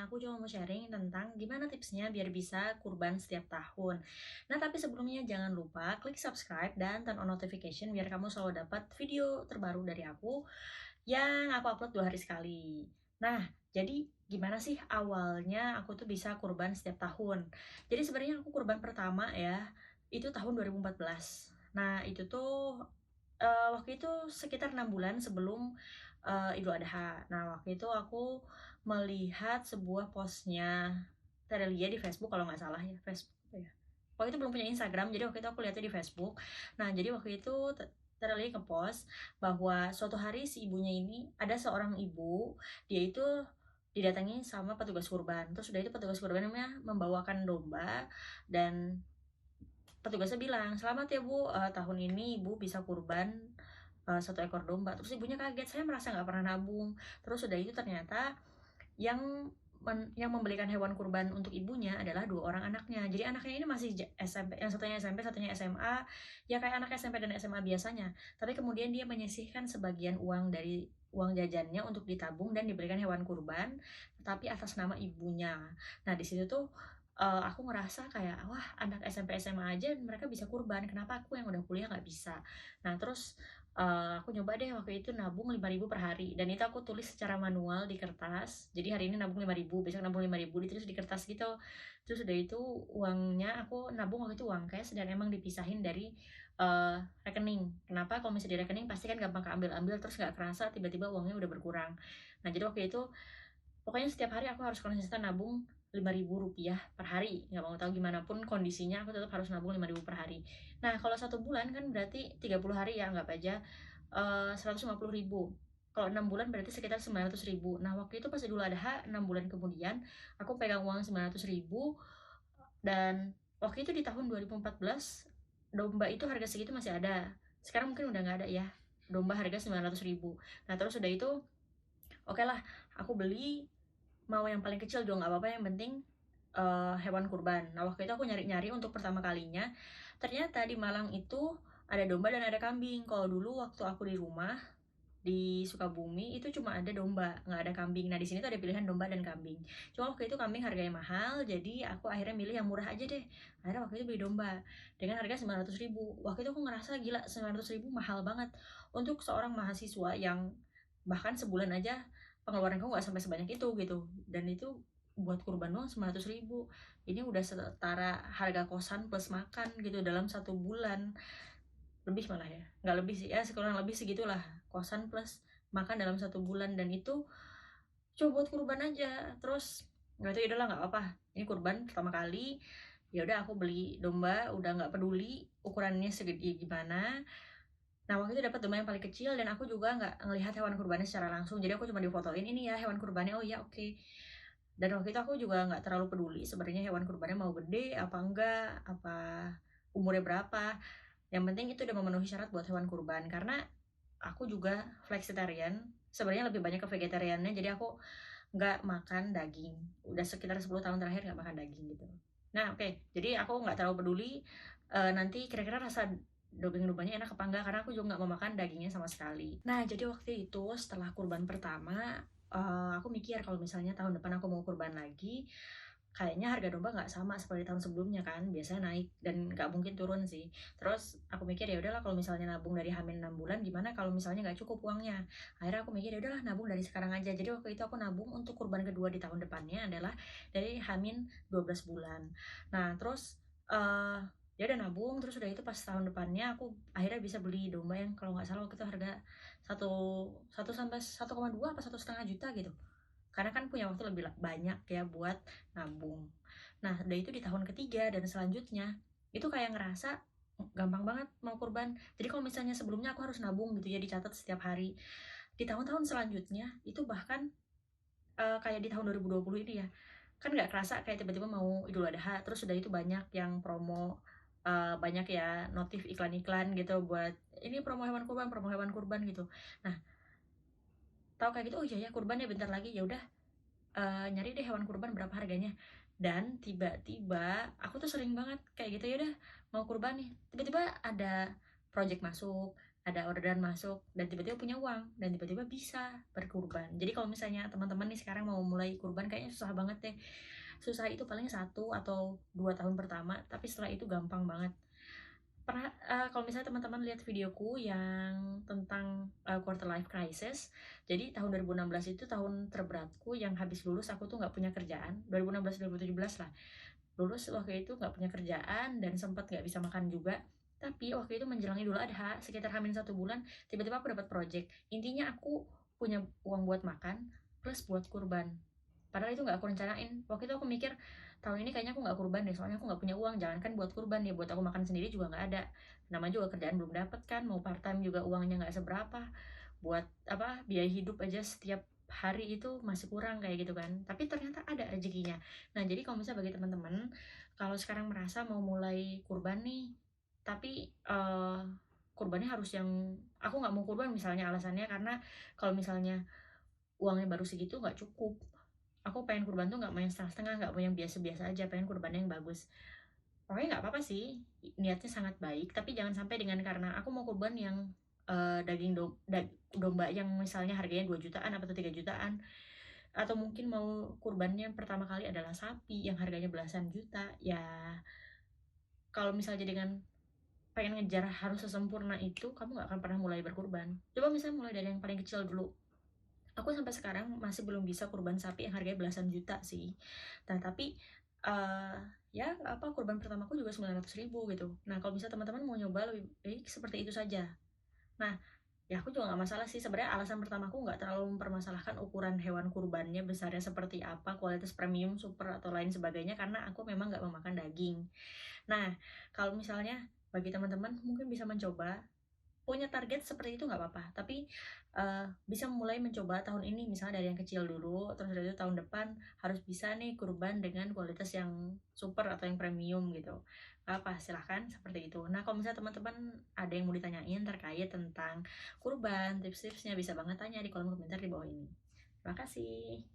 aku cuma mau sharing tentang gimana tipsnya biar bisa kurban setiap tahun. Nah, tapi sebelumnya jangan lupa klik subscribe dan turn on notification biar kamu selalu dapat video terbaru dari aku yang aku upload 2 hari sekali. Nah, jadi gimana sih awalnya aku tuh bisa kurban setiap tahun? Jadi sebenarnya aku kurban pertama ya, itu tahun 2014. Nah, itu tuh waktu itu sekitar 6 bulan sebelum, Idul Adha. Nah, waktu itu aku melihat sebuah post-nya Terelia di Facebook kalau nggak salah ya, Facebook apa ya? Waktu itu belum punya Instagram, jadi waktu itu aku lihatnya di Facebook. Nah, jadi waktu itu Terelia nge-post bahwa suatu hari si ibunya ini, ada seorang ibu, dia itu didatangi sama petugas kurban. Terus udah itu petugas kurbannya membawakan domba dan petugasnya bilang, "Selamat ya Bu, tahun ini Ibu bisa kurban 1 ekor domba." Terus ibunya kaget, "Saya merasa nggak pernah nabung." Terus udah itu ternyata yang yang membelikan hewan kurban untuk ibunya adalah 2 orang anaknya. Jadi anaknya ini masih SMP, yang satunya SMP, satunya SMA, ya kayak anak SMP dan SMA biasanya. Tapi kemudian dia menyisihkan sebagian uang dari uang jajannya untuk ditabung dan diberikan hewan kurban, tapi atas nama ibunya. Nah, di situ tuh aku ngerasa kayak, wah anak SMP SMA aja mereka bisa kurban, kenapa aku yang udah kuliah nggak bisa? Nah terus, aku nyoba deh waktu itu nabung 5.000 per hari dan itu aku tulis secara manual di kertas. Jadi hari ini nabung 5.000, besok nabung 5.000, ditulis di kertas gitu. Terus udah itu uangnya aku nabung waktu itu uang cash dan emang dipisahin dari, rekening. Kenapa? Kalau misalnya di rekening pasti kan gampang keambil-ambil terus nggak kerasa tiba-tiba uangnya udah berkurang. Nah jadi waktu itu pokoknya setiap hari aku harus konsisten nabung 5.000 rupiah per hari, nggak mau tahu gimana pun kondisinya aku tetap harus nabung 5.000 per hari. Nah kalau 1 bulan kan berarti 30 hari ya anggap aja, 150.000. Kalau 6 bulan berarti sekitar 900.000. Nah waktu itu pas Idul Adha 6 bulan kemudian, aku pegang uang 900.000 dan waktu itu di tahun 2014 domba itu harga segitu masih ada. Sekarang mungkin udah nggak ada ya, domba harga 900.000. Nah terus udah itu, oke lah aku beli. Mau yang paling kecil juga nggak apa-apa, yang penting, hewan kurban. Nah, waktu itu aku nyari-nyari untuk pertama kalinya, ternyata di Malang itu ada domba dan ada kambing. Kalau dulu waktu aku di rumah, di Sukabumi, itu cuma ada domba, nggak ada kambing. Nah, di sini tuh ada pilihan domba dan kambing. Cuma waktu itu kambing harganya mahal, jadi aku akhirnya milih yang murah aja deh. Akhirnya waktu itu beli domba, dengan harga 900.000. Waktu itu aku ngerasa, gila 900.000 mahal banget. Untuk seorang mahasiswa yang bahkan sebulan aja pengeluaranku nggak sampai sebanyak itu gitu, dan itu buat kurban doang 900.000. Ini udah setara harga kosan plus makan gitu dalam 1 bulan, lebih malah ya, nggak lebih sih ya, kurang lebih segitulah, kosan plus makan dalam 1 bulan, dan itu cuma buat kurban aja. Terus nggak tahu, ya udahlah nggak apa, ini kurban pertama kali, ya udah aku beli domba, udah nggak peduli ukurannya segede gimana. Nah, waktu itu dapat domba yang paling kecil dan aku juga nggak ngelihat hewan kurbannya secara langsung. Jadi aku cuma difotoin, "Ini ya hewan kurbannya." "Oh ya, oke." Dan waktu itu aku juga nggak terlalu peduli sebenarnya hewan kurbannya mau gede apa enggak, apa umurnya berapa. Yang penting itu udah memenuhi syarat buat hewan kurban. Karena aku juga flexitarian, sebenarnya lebih banyak ke vegetariannya, jadi aku nggak makan daging. Udah sekitar 10 tahun terakhir nggak makan daging gitu. Nah, oke. Jadi aku nggak terlalu peduli, nanti kira-kira rasa daging-dombanya enak apa enggak, karena aku juga nggak mau makan dagingnya sama sekali. Nah, jadi waktu itu setelah kurban pertama, aku mikir kalau misalnya tahun depan aku mau kurban lagi, kayaknya harga domba nggak sama seperti tahun sebelumnya kan, biasanya naik dan nggak mungkin turun sih. Terus aku mikir, ya udahlah kalau misalnya nabung dari H-6 bulan, gimana kalau misalnya nggak cukup uangnya? Akhirnya aku mikir, ya udahlah nabung dari sekarang aja. Jadi waktu itu aku nabung untuk kurban kedua di tahun depannya adalah dari H-12 bulan. Nah, terus, ya udah nabung, terus udah itu pas tahun depannya aku akhirnya bisa beli domba yang kalau nggak salah waktu itu harga satu satu sampai 1,2 apa 1,5 juta gitu. Karena kan punya waktu lebih banyak ya buat nabung. Nah, udah itu di tahun ketiga dan selanjutnya, itu kayak ngerasa gampang banget mau kurban. Jadi kalau misalnya sebelumnya aku harus nabung gitu ya, dicatat setiap hari. Di tahun-tahun selanjutnya, itu bahkan, kayak di tahun 2020 ini ya, kan nggak kerasa kayak tiba-tiba mau Idul Adha, terus udah itu banyak yang promo, banyak ya notif iklan-iklan gitu buat, "Ini promo hewan kurban," gitu. Nah, tahu kayak gitu, "Oh iya ya kurban ya bentar lagi," ya udah, nyari deh hewan kurban berapa harganya. Dan tiba-tiba aku tuh sering banget kayak gitu, ya udah mau kurban nih, tiba-tiba ada project masuk, ada orderan masuk dan tiba-tiba punya uang dan tiba-tiba bisa berkurban. Jadi kalau misalnya teman-teman nih sekarang mau mulai kurban kayaknya susah banget deh. Susah itu paling 1 atau 2 tahun pertama, tapi setelah itu gampang banget. Pernah kalau misalnya teman-teman lihat videoku yang tentang quarter life crisis, jadi tahun 2016 itu tahun terberatku, yang habis lulus aku tuh nggak punya kerjaan. 2016 2017 lah, lulus waktu itu nggak punya kerjaan dan sempat nggak bisa makan juga. Tapi waktu itu menjelang Idul Adha sekitar H-1 bulan, tiba-tiba aku dapat project. Intinya aku punya uang buat makan plus buat kurban, padahal itu nggak aku rencanain. Waktu itu aku mikir tahun ini kayaknya aku nggak kurban deh, soalnya aku nggak punya uang, jangankan buat kurban ya, buat aku makan sendiri juga nggak ada. Nama juga kerjaan belum dapet kan, mau part time juga uangnya nggak seberapa, buat apa biaya hidup aja setiap hari itu masih kurang kayak gitu kan. Tapi ternyata ada rezekinya. Nah jadi kalau misalnya bagi teman-teman, kalau sekarang merasa mau mulai kurban nih, tapi kurbannya harus yang, aku nggak mau kurban misalnya alasannya karena kalau misalnya uangnya baru segitu nggak cukup, aku pengen kurban tuh nggak mau yang setengah-setengah, nggak mau yang biasa-biasa aja, pengen kurbannya yang bagus. Pokoknya nggak apa-apa sih, niatnya sangat baik, tapi jangan sampai dengan karena aku mau kurban yang domba yang misalnya harganya 2 jutaan atau 3 jutaan, atau mungkin mau kurbannya pertama kali adalah sapi yang harganya belasan juta ya. Kalau misalnya dengan pengen ngejar harus sesempurna itu, kamu nggak akan pernah mulai berkurban. Coba misalnya mulai dari yang paling kecil dulu. Aku sampai sekarang masih belum bisa kurban sapi yang harganya belasan juta sih. Nah tapi ya nggak apa, kurban pertamaku juga 900.000 gitu. Nah kalau misalnya teman-teman mau nyoba lebih baik seperti itu saja. Nah ya aku juga nggak masalah sih sebenarnya. Alasan pertamaku nggak terlalu mempermasalahkan ukuran hewan kurbannya besarnya seperti apa, kualitas premium, super atau lain sebagainya, karena aku memang nggak memakan daging. Nah kalau misalnya bagi teman-teman mungkin bisa mencoba, punya target seperti itu nggak apa-apa, tapi bisa mulai mencoba tahun ini misalnya dari yang kecil dulu, terus dari itu tahun depan harus bisa nih kurban dengan kualitas yang super atau yang premium gitu. Nggak apa, silahkan seperti itu. Nah kalau misalnya teman-teman ada yang mau ditanyain terkait tentang kurban, tips-tipsnya, bisa banget tanya di kolom komentar di bawah ini. Terima kasih.